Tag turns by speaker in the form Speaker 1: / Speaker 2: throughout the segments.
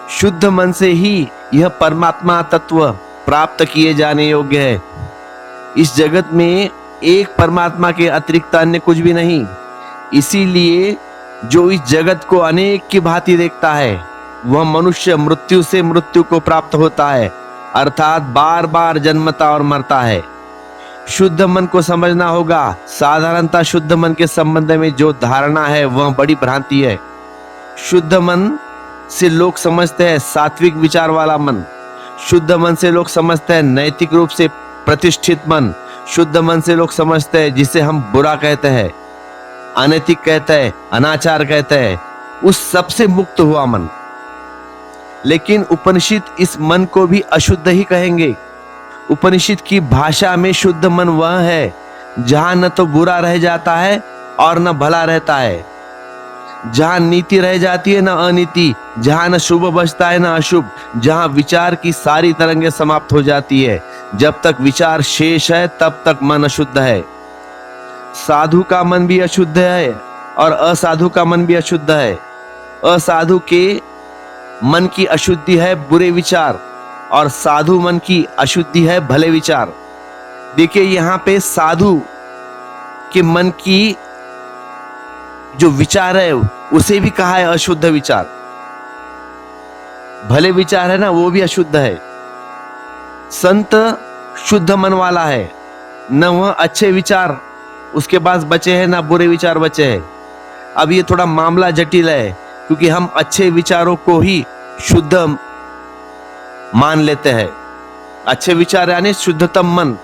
Speaker 1: शुद्ध मन से ही यह परमात्मा तत्व प्राप्त किए जाने योग्य है। इस जगत में एक परमात्मा के अतिरिक्त अन्य कुछ भी नहीं। इसीलिए जो इस जगत को अनेक की भांति देखता है वह मनुष्य मृत्यु से मृत्यु को प्राप्त होता है, अर्थात बार बार जन्मता और मरता है। शुद्ध मन को समझना होगा। साधारणतः शुद्ध मन के संबंध में जो धारणा है वह बड़ी भ्रांति है। शुद्ध मन से लोग समझते हैं सात्विक विचार वाला मन। शुद्ध मन से लोग समझते हैं नैतिक रूप से प्रतिष्ठित मन। शुद्ध मन से लोग समझते हैं जिसे हम बुरा कहते हैं, अनैतिक कहते हैं, अनाचार कहते हैं, उस सब से मुक्त हुआ मन। लेकिन उपनिषद इस मन को भी अशुद्ध ही कहेंगे। उपनिषद की भाषा में शुद्ध मन वह है जहां न तो बुरा रह जाता है और न भला रहता है, जहां नीति रह जाती है न अनीति, जहां न शुभ बचता है न अशुभ, जहां विचार की सारी तरंगें समाप्त हो जाती है। जब तक विचार शेष है तब तक मन अशुद्ध है। साधु का मन भी अशुद्ध है और असाधु का मन भी अशुद्ध है। असाधु के मन की अशुद्धि है बुरे विचार और साधु मन की अशुद्धि है भले विचार। देखिए यहाँ पे साधु के मन की जो विचार है उसे भी कहा है अशुद्ध विचार। भले विचार है ना वो भी अशुद्ध है। संत शुद्ध मन वाला है, न वह अच्छे विचार उसके पास बचे हैं ना बुरे विचार बचे हैं। अब ये थोड़ा मामला जटिल है क्योंकि हम अच्छे विचारों को ही शुद्ध मान लेते हैं। अच्छे विचार यानी शुद्धतम मन।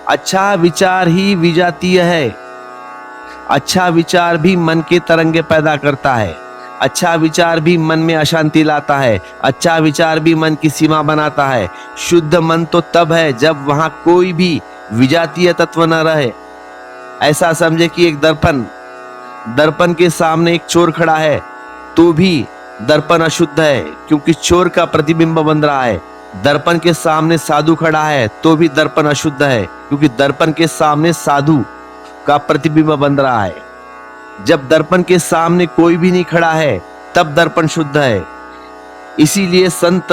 Speaker 1: अच्छा विचार ही विजातीय है। अच्छा विचार भी मन के तरंगे पैदा करता है। अच्छा विचार भी मन में अशांति लाता है। अच्छा विचार भी मन की सीमा बनाता है। शुद्ध मन तो तब है जब वहां कोई भी विजातीय तत्व न रहे। ऐसा समझे कि एक दर्पण के सामने एक चोर खड़ा है तो भी दर्पण अशुद्ध है क्योंकि चोर का प्रतिबिंब बन रहा है। दर्पण के सामने साधु खड़ा है तो भी दर्पण अशुद्ध है क्योंकि दर्पण के सामने साधु का प्रतिबिंब बन रहा है। जब दर्पण के सामने कोई भी नहीं खड़ा है तब दर्पण शुद्ध है। इसीलिए संत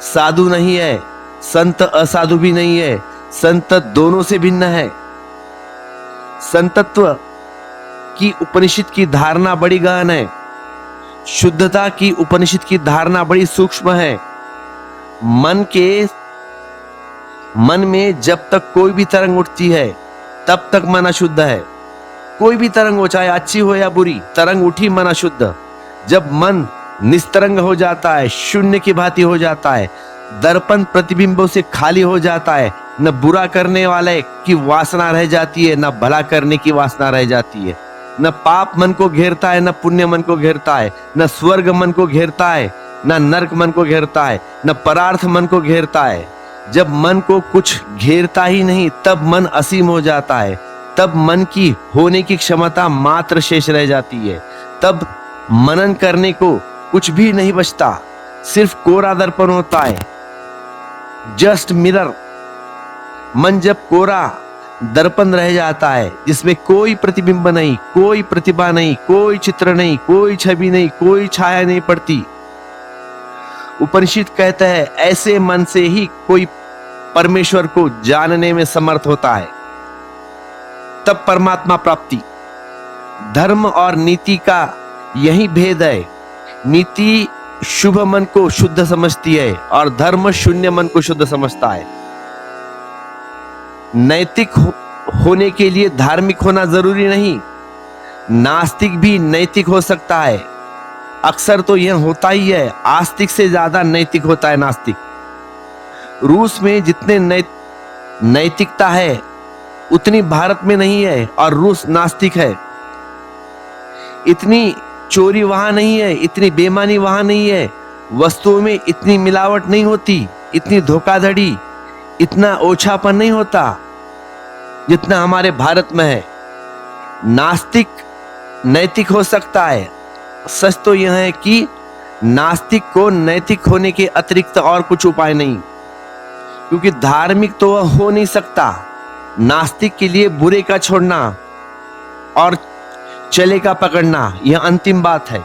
Speaker 1: साधु नहीं है, संत असाधु भी नहीं है, संत दोनों से भिन्न है। संतत्व की उपनिषद की धारणा बड़ी गहन है। शुद्धता की उपनिषद की धारणा बड़ी सूक्ष्म है। मन में जब तक कोई भी तरंग उठती है तब तक मन अशुद्ध है। कोई भी तरंग हो, चाहे अच्छी हो या बुरी, तरंग उठी मन अशुद्ध। जब मन निस्तरंग हो जाता है, शून्य की भांति हो जाता है, दर्पण प्रतिबिंबों से खाली हो जाता है, न बुरा करने वाले की वासना रह जाती है, न भला करने की वासना रह जाती है। न पाप मन को घेरता है, न पुण्य मन को घेरता है, न स्वर्ग मन को घेरता है, न नरक मन को घेरता है, न परार्थ मन को घेरता है। जब मन को कुछ घेरता ही नहीं तब मन असीम हो जाता है। तब मन की होने की क्षमता मात्र शेष रह जाती है। तब मनन करने को कुछ भी नहीं बचता, सिर्फ कोरा दर्पण होता है, जस्ट मिरर। मन जब कोरा दर्पण रह जाता है जिसमें कोई प्रतिबिंब नहीं, कोई प्रतिभा नहीं, कोई चित्र नहीं, कोई छवि नहीं, कोई छाया नहीं पड़ती। उपनिषद कहते हैं ऐसे मन से ही कोई परमेश्वर को जानने में समर्थ होता है। तब परमात्मा प्राप्ति। धर्म और नीति का यही भेद है। नीति शुभ मन को शुद्ध समझती है और धर्म शून्य मन को शुद्ध समझता है। नैतिक होने के लिए धार्मिक होना जरूरी नहीं। नास्तिक भी नैतिक हो सकता है। अक्सर तो यह होता ही है, आस्तिक से ज्यादा नैतिक होता है नास्तिक। रूस में जितने नैतिकता है उतनी भारत में नहीं है और रूस नास्तिक है। इतनी चोरी वहां नहीं है, इतनी बेईमानी वहां नहीं है, वस्तुओं में इतनी मिलावट नहीं होती, इतनी धोखाधड़ी, इतना ओछापन नहीं होता जितना हमारे भारत में है। नास्तिक नैतिक हो सकता है। सच तो यह है कि नास्तिक को नैतिक होने के अतिरिक्त और कुछ उपाय नहीं, क्योंकि धार्मिक तो वह हो नहीं सकता। नास्तिक के लिए बुरे का छोड़ना और चले का पकड़ना यह अंतिम बात है।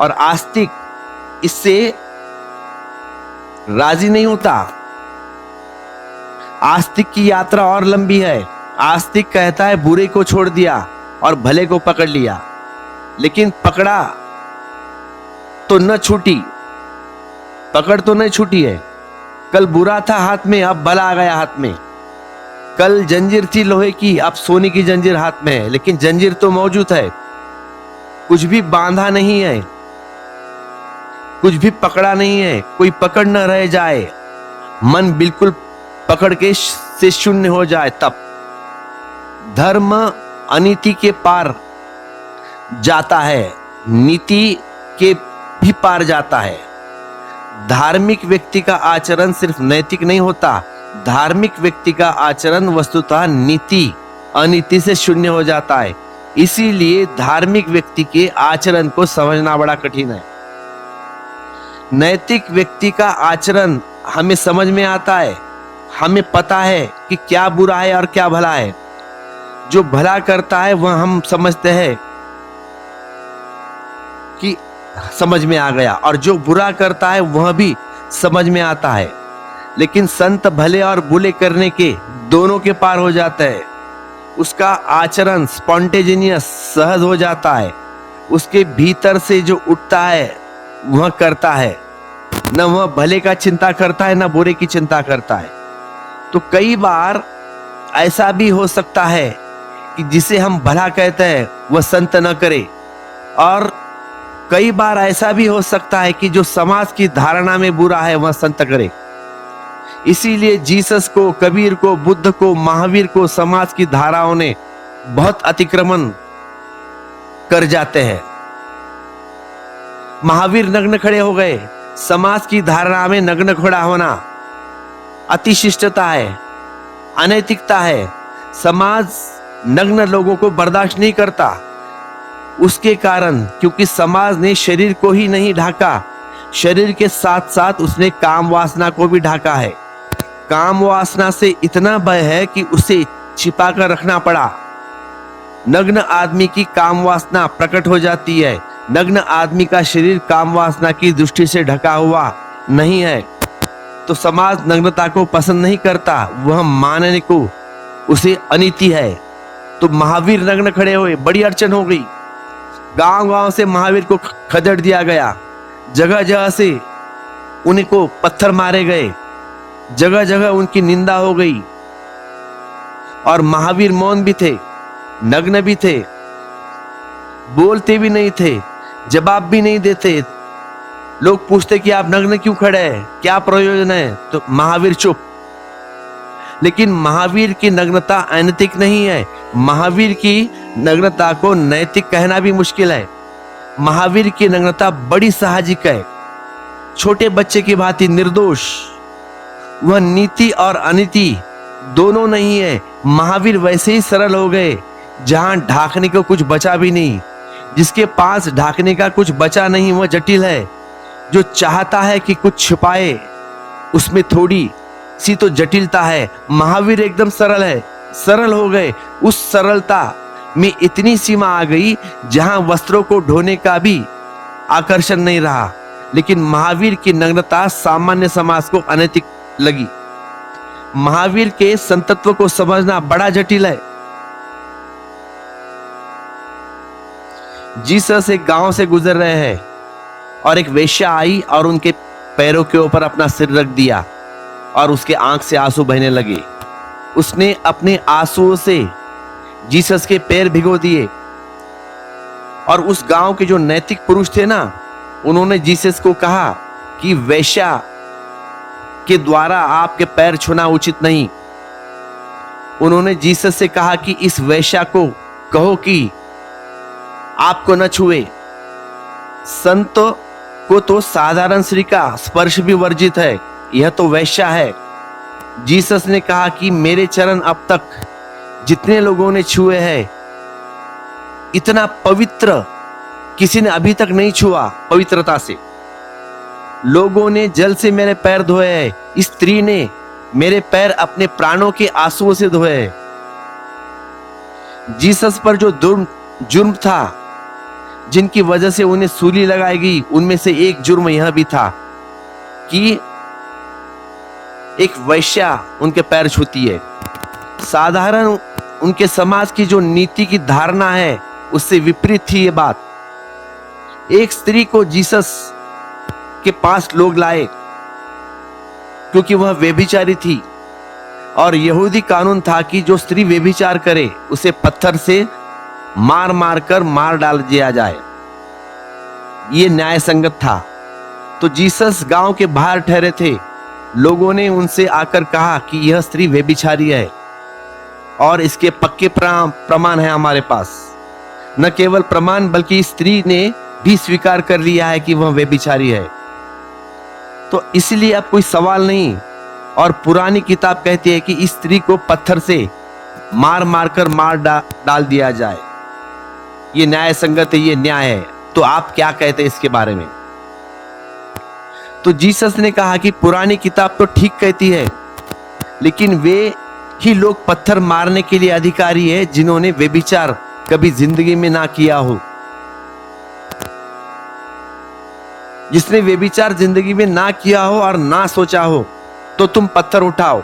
Speaker 1: और आस्तिक इससे राजी नहीं होता। आस्तिक की यात्रा और लंबी है। आस्तिक कहता है बुरे को छोड़ दिया और भले को पकड़ लिया, लेकिन पकड़ा तो न छूटी, पकड़ तो नहीं छूटी है। कल बुरा था हाथ में, अब भला आ गया हाथ में। कल जंजीर थी लोहे की, अब सोने की जंजीर हाथ में है, लेकिन जंजीर तो मौजूद है, कुछ भी बांधा नहीं है, कुछ भी पकड़ा नहीं है। कोई पकड़ न रह जाए, मन बिल्कुल पकड़ के से शून्य हो जाए, तब धर्म अनीति के पार जाता है, नीति के भी पार जाता है। धार्मिक व्यक्ति का आचरण सिर्फ नैतिक नहीं होता, धार्मिक व्यक्ति का आचरण वस्तुतः नीति अनीति से शून्य हो जाता है। इसीलिए धार्मिक व्यक्ति के आचरण को समझना बड़ा कठिन है। नैतिक व्यक्ति का आचरण हमें समझ में आता है, हमें पता है कि क्या बुरा है और क्या भला है। जो भला करता है वह हम समझते हैं कि समझ में आ गया, और जो बुरा करता है वह भी समझ में आता है। लेकिन संत भले और बुरे करने के दोनों के पार हो जाता है। उसका आचरण स्पॉन्टेनियस सहज हो जाता है। उसके भीतर से जो उठता है वह करता है, न वह भले का चिंता करता है न बुरे की चिंता करता है। तो कई बार ऐसा भी हो सकता है कि जिसे हम भला कहते हैं वह संत न करे, और कई बार ऐसा भी हो सकता है कि जो समाज की धारणा में बुरा है वह संत करे। इसीलिए जीसस को, कबीर को, बुद्ध को, महावीर को समाज की धाराओं ने बहुत अतिक्रमण कर जाते हैं। महावीर नग्न खड़े हो गए। समाज की धारणा में नग्न खड़ा होना अतिशिष्टता है, अनैतिकता है। समाज नग्न लोगों को बर्दाश्त नहीं करता। उसके कारण, क्योंकि समाज ने शरीर को ही नहीं ढाका, शरीर के साथ साथ उसने काम वासना को भी ढाका है। काम वासना से इतना भय है कि उसे छिपा कर रखना पड़ा। नग्न आदमी की काम वासना प्रकट हो जाती है। नग्न आदमी का शरीर काम वासना की दृष्टि से ढका हुआ नहीं है, तो समाज नग्नता को पसंद नहीं करता, वह मानने को उसे अनीति है। तो महावीर नग्न खड़े हुए, बड़ी अड़चन हो गई। गांव-गांव से महावीर को खदेड़ दिया गया, जगह जगह से उनको पत्थर मारे गए, जगह जगह उनकी निंदा हो गई। और महावीर मौन भी थे, नग्न भी थे, बोलते भी नहीं थे, जवाब भी नहीं देते। लोग पूछते कि आप नग्न क्यों खड़े हैं, क्या प्रयोजन है, तो महावीर चुप। लेकिन महावीर की नग्नता अनैतिक नहीं है। महावीर की नग्नता को नैतिक कहना भी मुश्किल है। महावीर की नग्नता बड़ी साहजिक है, छोटे बच्चे की भांति निर्दोष। वह नीति और अनीति दोनों नहीं है। महावीर वैसे ही सरल हो गए, जहां ढाकने को कुछ बचा भी नहीं। जिसके पास ढाकने का कुछ बचा नहीं वह जटिल है। जो चाहता है कि कुछ छुपाए, उसमें थोड़ी सी तो जटिलता है। महावीर एकदम सरल है, सरल हो गए। उस सरलता में इतनी सीमा आ गई जहां वस्त्रों को ढोने का भी आकर्षण नहीं रहा। लेकिन महावीर की नग्नता सामान्य समाज को अनैतिक लगी। महावीर के संतत्व को समझना बड़ा जटिल है। जीसस एक गांव से गुजर रहे हैं और एक वेश्या आई और उनके पैरों के ऊपर अपना सिर रख दिया और उसके आंख से आंसू बहने लगे। उसने अपने आंसुओं से जीसस के पैर भिगो दिए। और उस गांव के जो नैतिक पुरुष थे ना, उन्होंने जीसस को कहा कि वेश्या के द्वारा आपके पैर छूना उचित नहीं। उन्होंने जीसस से कहा कि इस वेश्या को कहो कि आपको न छुए। संत को तो साधारण स्त्री का स्पर्श भी वर्जित है, यह तो वेश्या है। जीसस ने कहा कि मेरे चरण अब तक जितने लोगों ने छुए हैं, इतना पवित्र किसी ने अभी तक नहीं छुआ। पवित्रता से लोगों ने जल से मेरे पैर धोए हैं, इस स्त्री ने मेरे पैर अपने प्राणों के आंसुओं से धोए हैं। जीसस पर जो जुर्म था, जिनकी वजह से उन्हें सूली लगाई गई, उनमें से एक जुर्म यह भी था कि एक वैश्या उनके पैर छूती है। साधारण उनके समाज की जो नीति की धारणा है उससे विपरीत थी ये बात। एक स्त्री को जीसस के पास लोग लाए क्योंकि वह व्यभिचारी थी और यहूदी कानून था कि जो स्त्री व्यभिचार करे उसे पत्थर से मार मार कर मार डाल दिया जाए। ये न्याय संगत था। तो जीसस गांव के बाहर ठहरे थे। लोगों ने उनसे आकर कहा कि यह स्त्री व्यभिचारी है और इसके पक्के प्रमाण है हमारे पास। न केवल प्रमाण बल्कि इस स्त्री ने भी स्वीकार कर लिया है कि वह व्यभिचारी है। तो इसलिए अब कोई सवाल नहीं। और पुरानी किताब कहती है कि इस स्त्री को पत्थर से मार मार कर मार डाल दिया जाए। ये न्याय संगत है, ये न्याय है। तो आप क्या कहते हैं इसके बारे में? तो जीसस ने कहा कि पुरानी किताब तो ठीक कहती है, लेकिन वे ही लोग पत्थर मारने के लिए अधिकारी है जिन्होंने व्यभिचार कभी जिंदगी में ना किया हो। जिसने व्यभिचार जिंदगी में ना किया हो और ना सोचा हो तो तुम पत्थर उठाओ।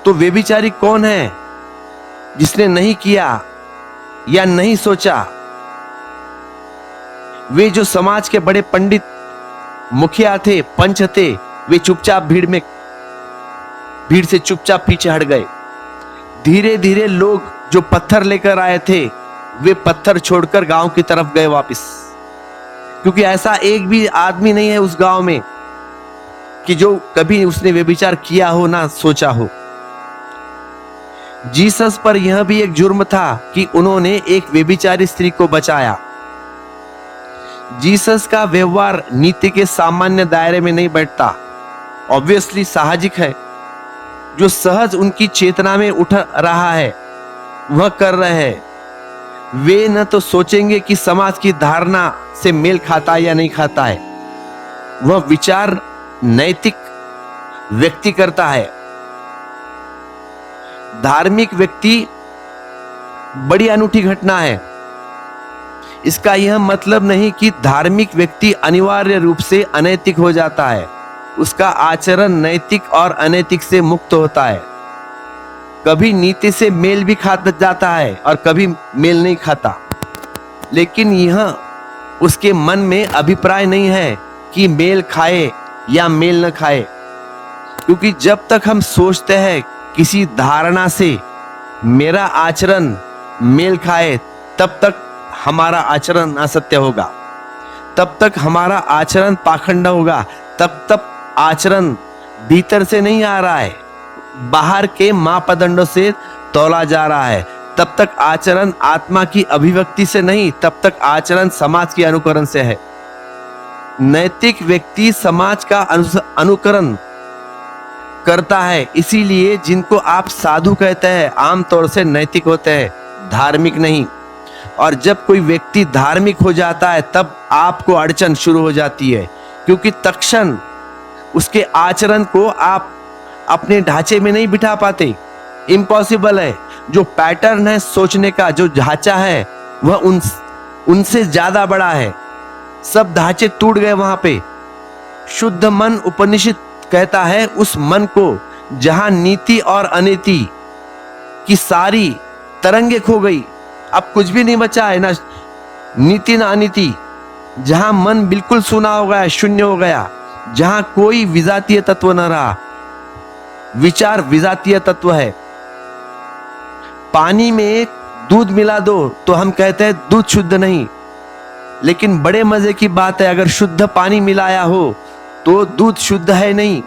Speaker 1: तो व्यभिचारी कौन है? जिसने नहीं किया या नहीं सोचा। वे जो समाज के बड़े पंडित, मुखिया थे, पंच थे, वे चुपचाप भीड़ से चुपचाप पीछे हट गए। धीरे धीरे लोग जो पत्थर लेकर आए थे वे पत्थर छोड़कर गांव की तरफ गए वापस, क्योंकि ऐसा एक भी आदमी नहीं है उस गांव में कि जो कभी उसने व्यभिचार किया हो ना सोचा हो। जीसस पर यह भी एक जुर्म था कि उन्होंने एक व्यभिचारी स्त्री को बचाया। जीसस का व्यवहार नीति के सामान्य दायरे में नहीं बैठता। ऑब्वियसली साहजिक है, जो सहज उनकी चेतना में उठ रहा है वह कर रहे हैं। वे न तो सोचेंगे कि समाज की धारणा से मेल खाता है या नहीं खाता है। वह विचार नैतिक व्यक्ति करता है। धार्मिक व्यक्ति बड़ी अनूठी घटना है। इसका यह मतलब नहीं कि धार्मिक व्यक्ति अनिवार्य रूप से अनैतिक हो जाता है। उसका आचरण नैतिक और अनैतिक से मुक्त होता है। कभी नीति से मेल भी खा जाता है और कभी मेल नहीं खाता, लेकिन यह उसके मन में अभिप्राय नहीं है कि मेल खाए या मेल न खाए। क्योंकि जब तक हम सोचते हैं किसी धारणा से मेरा आचरण मेल खाए, तब तक हमारा आचरण असत्य होगा, तब तक हमारा आचरण पाखंड होगा, तब तक आचरण भीतर से नहीं आ रहा है, बाहर के मापदंडों से तौला जा रहा है। तब तक आचरण आत्मा की अभिव्यक्ति से नहीं, तब तक आचरण समाज के अनुकरण से है। नैतिक व्यक्ति समाज का अनुकरण करता है। इसीलिए जिनको आप साधु कहते हैं आमतौर से नैतिक होते हैं, धार्मिक नहीं। और जब कोई व्यक्ति धार्मिक हो जाता है तब आपको अड़चन शुरू हो जाती है, क्योंकि तत्क्षण उसके आचरण को आप अपने ढांचे में नहीं बिठा पाते। इम्पॉसिबल है। जो पैटर्न है सोचने का, जो ढांचा है, वह उनसे ज्यादा बड़ा है। सब ढांचे टूट गए वहां पे। शुद्ध मन, उपनिषद कहता है, उस मन को जहां नीति और अनीति की सारी तरंगे खो गई, अब कुछ भी नहीं बचा है, ना नीति ना अनीति। जहां मन बिल्कुल सूना हो गया, शून्य हो गया, जहां कोई विजातीय तत्व न रहा। विचार विजातीय तत्व है। पानी में दूध मिला दो तो हम कहते हैं दूध शुद्ध नहीं, लेकिन बड़े मजे की बात है, अगर शुद्ध पानी मिलाया हो तो दूध शुद्ध है नहीं,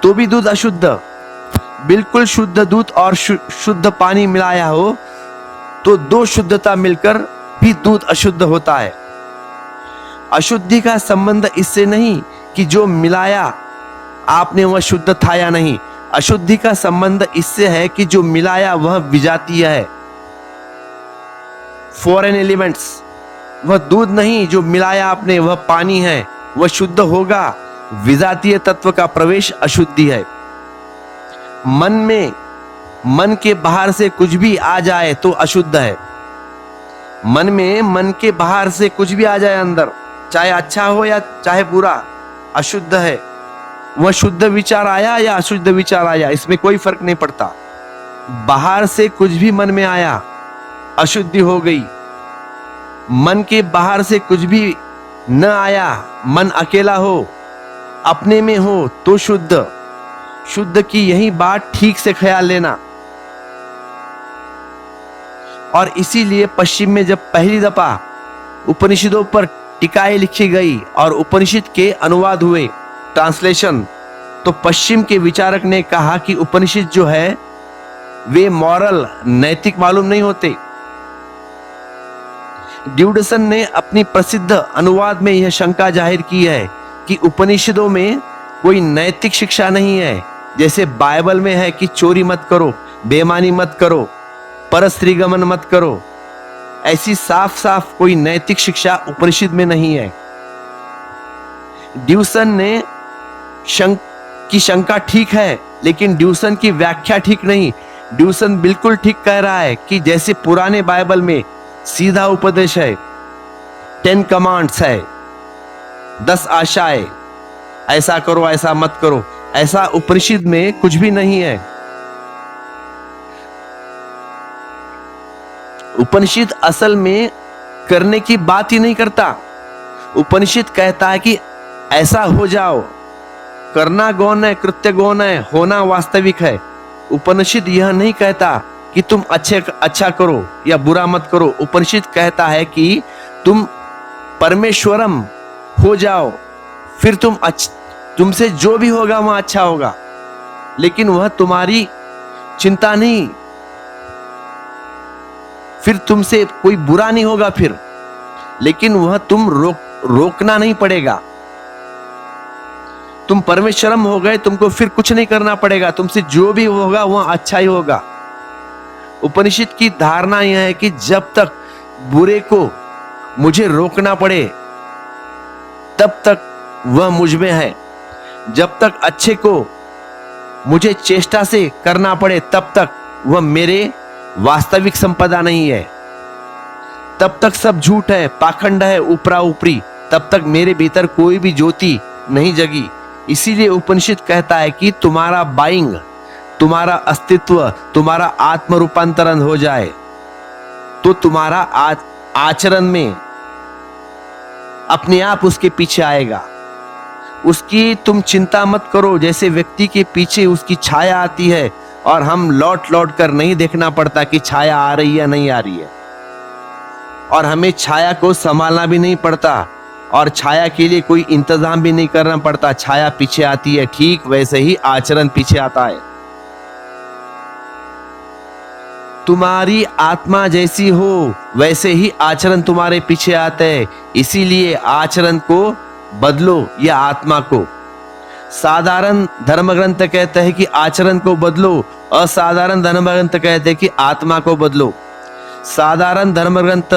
Speaker 1: तो भी दूध अशुद्ध। बिल्कुल शुद्ध दूध और शुद्ध पानी मिलाया हो तो दो शुद्धता मिलकर भी दूध अशुद्ध होता है। अशुद्धि का संबंध इससे नहीं कि जो मिलाया आपने वह शुद्ध था या नहीं। अशुद्धि का संबंध इससे है कि जो मिलाया वह विजातीय है, फॉरेन एलिमेंट्स। वह दूध नहीं जो मिलाया आपने, वह पानी है, वह शुद्ध होगा। विजातीय तत्व का प्रवेश अशुद्धि है। मन में मन के बाहर से कुछ भी आ जाए तो अशुद्ध है। मन के बाहर से कुछ भी आ जाए अंदर, चाहे अच्छा हो या चाहे बुरा, अशुद्ध है। वह शुद्ध विचार आया या अशुद्ध विचार आया, इसमें कोई फर्क नहीं पड़ता। बाहर से कुछ भी मन में आया, अशुद्धि हो गई। मन के बाहर से कुछ भी न आया, मन अकेला हो, अपने में हो, तो शुद्ध। शुद्ध की यही बात ठीक से ख्याल लेना। और इसीलिए पश्चिम में जब पहली दफा उपनिषदों पर टीकाएं लिखी गई और उपनिषद के अनुवाद हुए, ट्रांसलेशन, तो पश्चिम के विचारक ने कहा कि उपनिषद जो है वे मॉरल, नैतिक मालूम नहीं होते। ड्यूडसन ने अपनी प्रसिद्ध अनुवाद में यह शंका जाहिर की है कि उपनिषदों में कोई नैतिक शिक्षा नहीं है। जैसे बाइबल में है कि चोरी मत करो, बेईमानी मत करो, परस्त्रीगमन मत करो, ऐसी साफ साफ कोई नैतिक शिक्षा उपनिषद में नहीं है। ड्यूसन ने शंका ठीक है, लेकिन ड्यूसन की व्याख्या ठीक नहीं। ड्यूसन बिल्कुल ठीक कह रहा है कि जैसे पुराने बाइबल में सीधा उपदेश है, 10 कमांड्स है, 10 आशाएं, ऐसा करो ऐसा मत करो, ऐसा उपनिषद में कुछ भी नहीं है। उपनिषद असल में करने की बात ही नहीं करता। उपनिषद कहता है कि ऐसा हो जाओ, करना गौण है, कृत्य गौण है, होना वास्तविक है। उपनिषद यह नहीं कहता कि तुम अच्छा करो या बुरा मत करो। उपनिषद कहता है कि तुम परमेश्वरम हो जाओ, फिर तुमसे जो भी होगा वह अच्छा होगा, लेकिन वह तुम्हारी चिंता नहीं, फिर तुमसे कोई बुरा नहीं होगा फिर, लेकिन वह तुम रोकना नहीं पड़ेगा। तुम परमेश्वरम हो गए, तुमको फिर कुछ नहीं करना पड़ेगा, तुमसे जो भी होगा वह अच्छा ही होगा। उपनिषद की धारणा यह है कि जब तक बुरे को मुझे रोकना पड़े तब तक वह मुझ में है, जब तक अच्छे को मुझे चेष्टा से करना पड़े तब तक वह मेरे वास्तविक संपदा नहीं है, तब तक सब झूठ है, पाखंड है, ऊपरा ऊपरी, तब तक मेरे भीतर कोई भी ज्योति नहीं जगी। इसीलिए उपनिषद कहता है कि तुम्हारा बाइंग, तुम्हारा अस्तित्व, तुम्हारा आत्म रूपांतरण हो जाए तो तुम्हारा आचरण में अपने आप उसके पीछे आएगा। उसकी तुम चिंता मत करो। जैसे व्यक्ति के पीछे उसकी छाया आती है और हम लौट लौट कर नहीं देखना पड़ता कि छाया आ रही है नहीं आ रही है, और हमें छाया को संभालना भी नहीं पड़ता और छाया के लिए कोई इंतजाम भी नहीं करना पड़ता। छाया पीछे आती है, ठीक वैसे ही आचरण पीछे आता है। तुम्हारी आत्मा जैसी हो वैसे ही आचरण तुम्हारे पीछे आते हैं। इसीलिए आचरण को बदलो या आत्मा को। साधारण धर्म ग्रंथ कहते हैं कि आचरण को बदलो, असाधारण धर्म ग्रंथ कहते हैं कि आत्मा को बदलो। साधारण धर्म ग्रंथ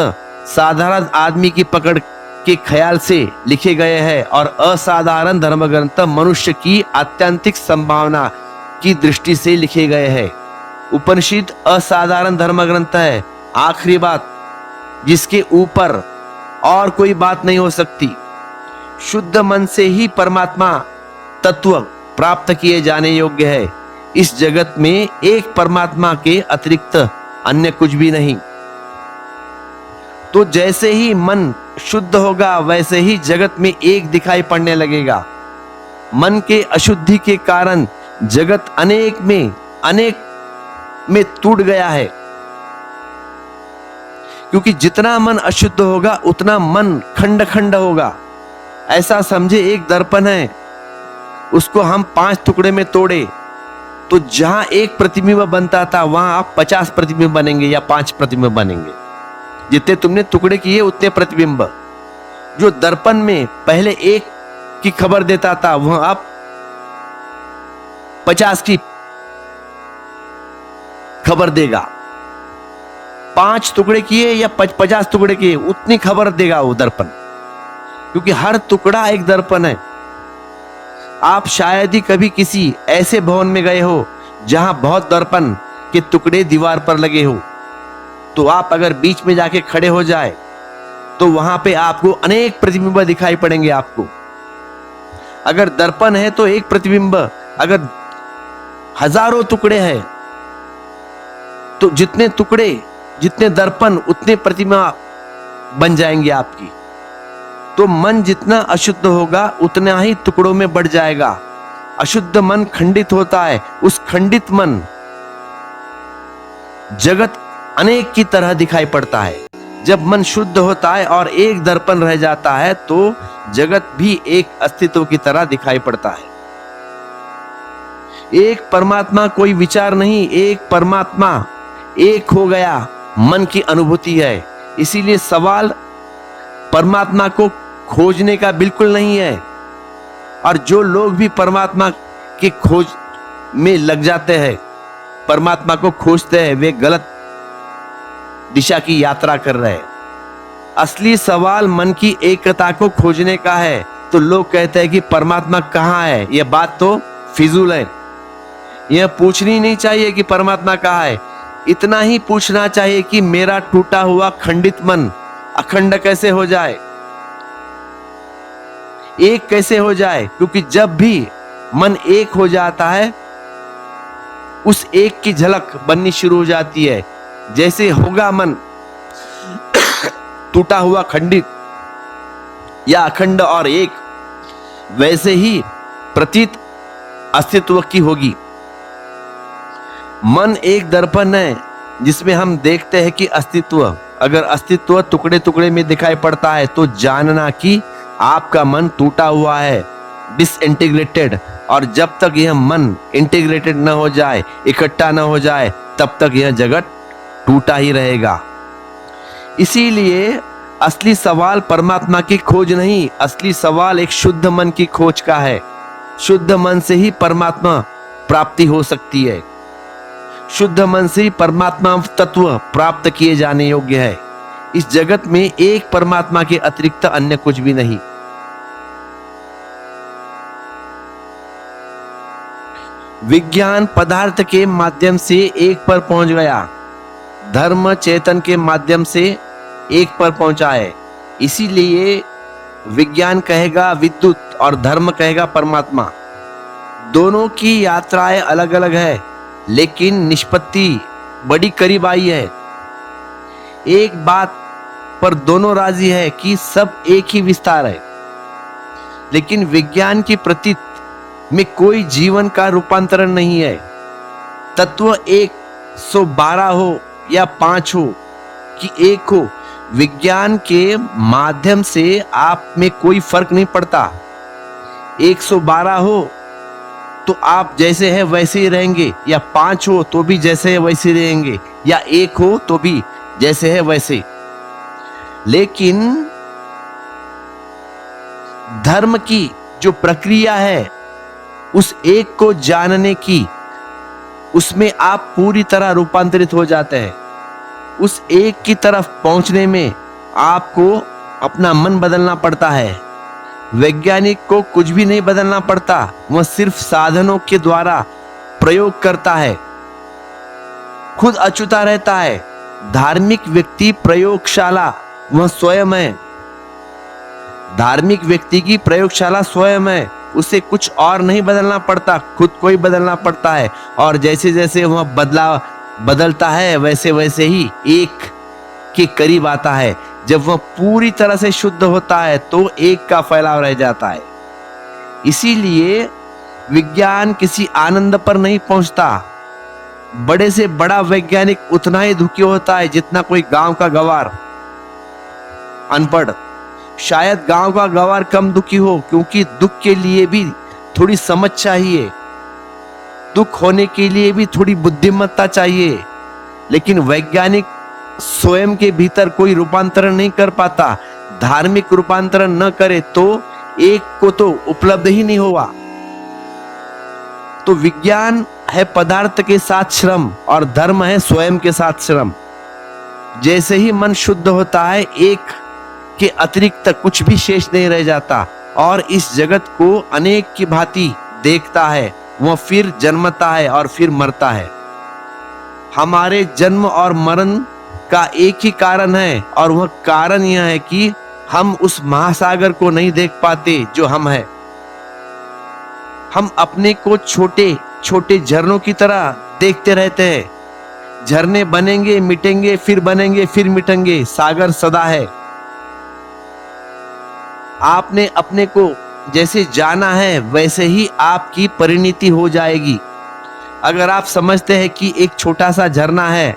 Speaker 1: साधारण आदमी की पकड़ के ख्याल से लिखे गए हैं और असाधारण धर्म ग्रंथ मनुष्य की आत्यंतिक संभावना की दृष्टि से लिखे गए हैं। उपनिषद असाधारण धर्म ग्रंथ है, आखिरी बात जिसके ऊपर और कोई बात नहीं हो सकती। शुद्ध मन से ही परमात्मा तत्व प्राप्त किए जाने योग्य है। इस जगत में एक परमात्मा के अतिरिक्त अन्य कुछ भी नहीं। तो जैसे ही मन शुद्ध होगा वैसे ही जगत में एक दिखाई पड़ने लगेगा। मन के अशुद्धि के कारण जगत अनेक में टूट गया है, क्योंकि जितना मन अशुद्ध होगा उतना मन खंड खंड होगा। ऐसा समझे एक दर्पण है, उसको हम 5 टुकड़े में तोड़े तो जहां एक प्रतिबिंब बनता था वहां आप 50 प्रतिबिंब बनेंगे या 5 प्रतिबिंब बनेंगे। जितने तुमने टुकड़े किए उतने प्रतिबिंब। जो दर्पण में पहले एक की खबर देता था वह अब 50 की खबर देगा। 5 टुकड़े किए या 50 टुकड़े किए उतनी खबर देगा वो दर्पण, क्योंकि हर टुकड़ा एक दर्पण है। आप शायद ही कभी किसी ऐसे भवन में गए हो जहां बहुत दर्पण के टुकड़े दीवार पर लगे हो, तो आप अगर बीच में जाके खड़े हो जाए तो वहां पे आपको अनेक प्रतिबिंब दिखाई पड़ेंगे आपको। अगर दर्पण है तो एक प्रतिबिंब, अगर हजारों टुकड़े हैं तो जितने टुकड़े, जितने दर्पण, उतने प्रतिमा बन जाएंगे आपकी। तो मन जितना अशुद्ध होगा उतना ही टुकड़ों में बढ़ जाएगा। अशुद्ध मन खंडित होता है, उस खंडित मन जगत अनेक की तरह दिखाई पड़ता है। जब मन शुद्ध होता है और एक दर्पण रह जाता है तो जगत भी एक अस्तित्व की तरह दिखाई पड़ता है। एक परमात्मा कोई विचार नहीं, एक परमात्मा एक हो गया मन की अनुभूति है। इसीलिए सवाल परमात्मा को खोजने का बिल्कुल नहीं है। और जो लोग भी परमात्मा की खोज में लग जाते हैं, परमात्मा को खोजते हैं, वे गलत दिशा की यात्रा कर रहे हैं। असली सवाल मन की एकता को खोजने का है। तो लोग कहते हैं कि परमात्मा कहाँ है, यह बात तो फिजूल है। यह पूछनी नहीं चाहिए कि परमात्मा कहाँ है। इतना ही पूछना चाहिए कि मेरा टूटा हुआ खंडित मन अखंड कैसे हो जाए, एक कैसे हो जाए। क्योंकि जब भी मन एक हो जाता है उस एक की झलक बननी शुरू हो जाती है। जैसे होगा मन टूटा हुआ खंडित या अखंड और एक, वैसे ही प्रतीत अस्तित्व की होगी। मन एक दर्पण है जिसमें हम देखते हैं कि अस्तित्व, अगर अस्तित्व टुकड़े टुकड़े में दिखाई पड़ता है तो जानना कि आपका मन टूटा हुआ है, डिसइंटीग्रेटेड। और जब तक यह मन इंटीग्रेटेड न हो जाए, इकट्ठा न हो जाए, तब तक यह जगत टूटा ही रहेगा। इसीलिए असली सवाल परमात्मा की खोज नहीं, असली सवाल एक शुद्ध मन की खोज का है। शुद्ध मन से ही परमात्मा प्राप्ति हो सकती है। शुद्ध मन से ही परमात्मा तत्व प्राप्त किए जाने योग्य है। इस जगत में एक परमात्मा के अतिरिक्त अन्य कुछ भी नहीं। विज्ञान पदार्थ के माध्यम से एक पर पहुंच गया, धर्म चेतन के माध्यम से एक पर पहुंचा है। इसीलिए विज्ञान कहेगा विद्युत और धर्म कहेगा परमात्मा। दोनों की यात्राएं अलग अलग है, लेकिन निष्पत्ति बड़ी करीब आई है। एक बात पर दोनों राजी है कि सब एक ही विस्तार है। लेकिन विज्ञान की प्रतीत में कोई जीवन का रूपांतरण नहीं है। तत्व 112 हो या 5 हो कि 1 हो, विज्ञान के माध्यम से आप में कोई फर्क नहीं पड़ता। 112 हो तो आप जैसे है वैसे ही रहेंगे, या 5 हो तो भी जैसे है वैसे ही रहेंगे, या 1 हो तो भी जैसे है वैसे। लेकिन धर्म की जो प्रक्रिया है उस एक को जानने की, उसमें आप पूरी तरह रूपांतरित हो जाते हैं। उस एक की तरफ पहुंचने में आपको अपना मन बदलना पड़ता है। वैज्ञानिक को कुछ भी नहीं बदलना पड़ता, वह सिर्फ साधनों के द्वारा प्रयोग करता है, खुद अछूता रहता है। धार्मिक व्यक्ति प्रयोगशाला वह स्वयं है। धार्मिक व्यक्ति की प्रयोगशाला स्वयं है, उसे कुछ और नहीं बदलना पड़ता, खुद को ही बदलना पड़ता है। और जैसे जैसे वह बदलता है वैसे वैसे ही एक के करीब आता है। जब वह पूरी तरह से शुद्ध होता है तो एक का फैलाव रह जाता है। इसीलिए विज्ञान किसी आनंद पर नहीं पहुंचता। बड़े से बड़ा वैज्ञानिक उतना ही दुखी होता है जितना कोई गांव का गवार अनपढ़। शायद गांव का गवार कम दुखी हो, क्योंकि दुख के लिए भी थोड़ी समझ चाहिए, दुख होने के लिए भी थोड़ी बुद्धिमत्ता चाहिए। लेकिन वैज्ञानिक स्वयं के भीतर कोई रूपांतरण नहीं कर पाता। धार्मिक रूपांतरण न करे तो एक को तो उपलब्ध ही नहीं होगा। तो विज्ञान है पदार्थ के साथ श्रम और धर्म है स्वयं के साथ श्रम। जैसे ही मन शुद्ध होता है, एक के अतिरिक्त कुछ भी शेष नहीं रह जाता और इस जगत को अनेक की भांति देखता है। वह फिर जन्मता है और फिर मरता है। हमारे जन्म और मरण का एक ही कारण है, और वह कारण यह है कि हम उस महासागर को नहीं देख पाते जो हम है। हम अपने को छोटे छोटे झरनों की तरह देखते रहते हैं। झरने बनेंगे, मिटेंगे, फिर बनेंगे, फिर मिटेंगे। सागर सदा है। आपने अपने को जैसे जाना है वैसे ही आपकी परिणति हो जाएगी। अगर आप समझते हैं कि एक छोटा सा झरना है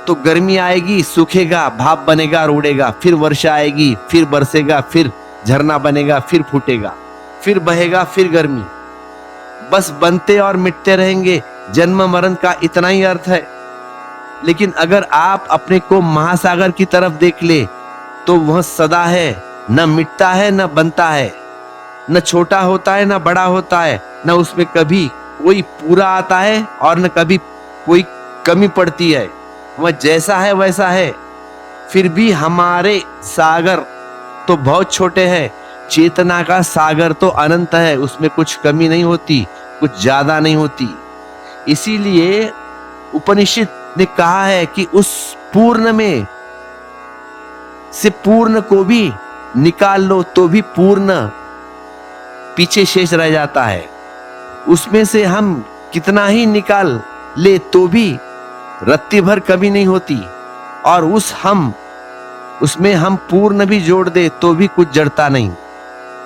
Speaker 1: तो गर्मी आएगी, सूखेगा, भाप बनेगा और उड़ेगा, फिर वर्षा आएगी, फिर बरसेगा, फिर झरना बनेगा, फिर फूटेगा, फिर बहेगा, फिर गर्मी। बस बनते और मिटते रहेंगे। जन्म मरण का इतना ही अर्थ है। लेकिन अगर आप अपने को महासागर की तरफ देख ले तो वह सदा है, न मिटता है न बनता है, न छोटा होता है न बड़ा होता है, न उसमें कभी कोई पूरा आता है और न कभी कोई कमी पड़ती है। वह जैसा है वैसा है। फिर भी हमारे सागर तो बहुत छोटे हैं। चेतना का सागर तो अनंत है, उसमें कुछ कमी नहीं होती, कुछ ज्यादा नहीं होती। इसीलिए उपनिषद ने कहा है कि उस पूर्ण में से पूर्ण को भी निकाल लो तो भी पूर्ण पीछे शेष रह जाता है। उसमें से हम कितना ही निकाल ले तो भी रत्ती भर कमी नहीं होती, और उसमें हम पूर्ण भी जोड़ दे तो भी कुछ जड़ता नहीं।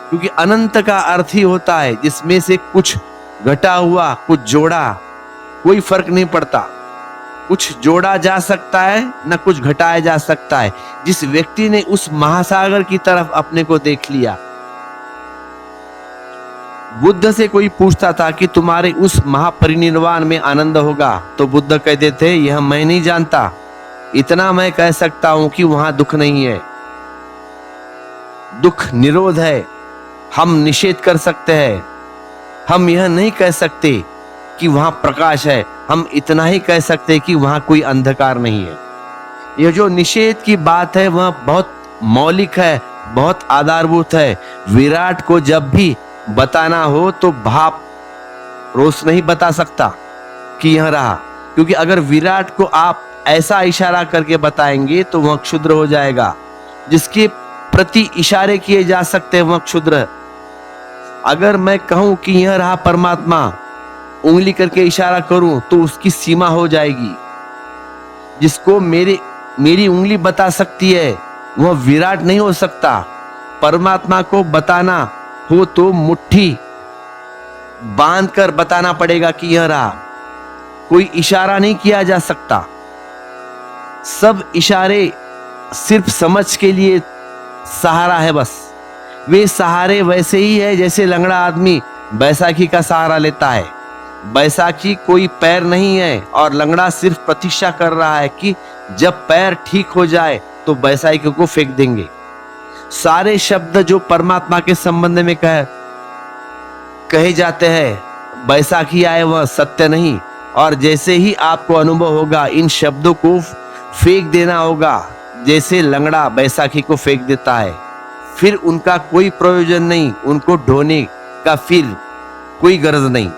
Speaker 1: क्योंकि अनंत का अर्थ ही होता है जिसमें से कुछ घटा हुआ, कुछ जोड़ा, कोई फर्क नहीं पड़ता। कुछ जोड़ा जा सकता है न कुछ घटाया जा सकता है। जिस व्यक्ति ने उस महासागर की तरफ अपने को देख लिया, बुद्ध से कोई पूछता था कि तुम्हारे उस महापरिनिर्वाण में आनंद होगा, तो बुद्ध कहते थे यह मैं नहीं जानता, इतना मैं कह सकता हूं कि वहां दुख नहीं है। दुख निरोध है, हम निषेध कर सकते हैं। हम यह नहीं कह सकते कि वहां प्रकाश है, हम इतना ही कह सकते कि वहां कोई अंधकार नहीं है। यह जो निषेध की बात है वह बहुत मौलिक है, बहुत आधारभूत है। विराट को जब भी बताना हो तो भाप रोज नहीं बता सकता कि यह रहा, क्योंकि अगर विराट को आप ऐसा इशारा करके बताएंगे तो वह क्षुद्र हो जाएगा। जिसके प्रति इशारे किए जा सकते हैं वह क्षुद्र। अगर मैं कहूं कि यह रहा परमात्मा, उंगली करके इशारा करूं तो उसकी सीमा हो जाएगी। जिसको मेरी उंगली बता सकती है वह विराट नहीं हो सकता। परमात्मा को बताना हो तो मुट्ठी बांध कर बताना पड़ेगा कि यह रहा। कोई इशारा नहीं किया जा सकता। सब इशारे सिर्फ समझ के लिए सहारा है बस। वे सहारे वैसे ही है जैसे लंगड़ा आदमी बैसाखी का सहारा लेता है। बैसाखी कोई पैर नहीं है और लंगड़ा सिर्फ प्रतीक्षा कर रहा है कि जब पैर ठीक हो जाए तो बैसाखी को फेंक देंगे। सारे शब्द जो परमात्मा के संबंध में कहे जाते हैं, बैसाखी आए वह सत्य नहीं। और जैसे ही आपको अनुभव होगा इन शब्दों को फेंक देना होगा, जैसे लंगड़ा बैसाखी को फेंक देता है। फिर उनका कोई प्रयोजन नहीं, उनको ढोने का फिर कोई गरज नहीं।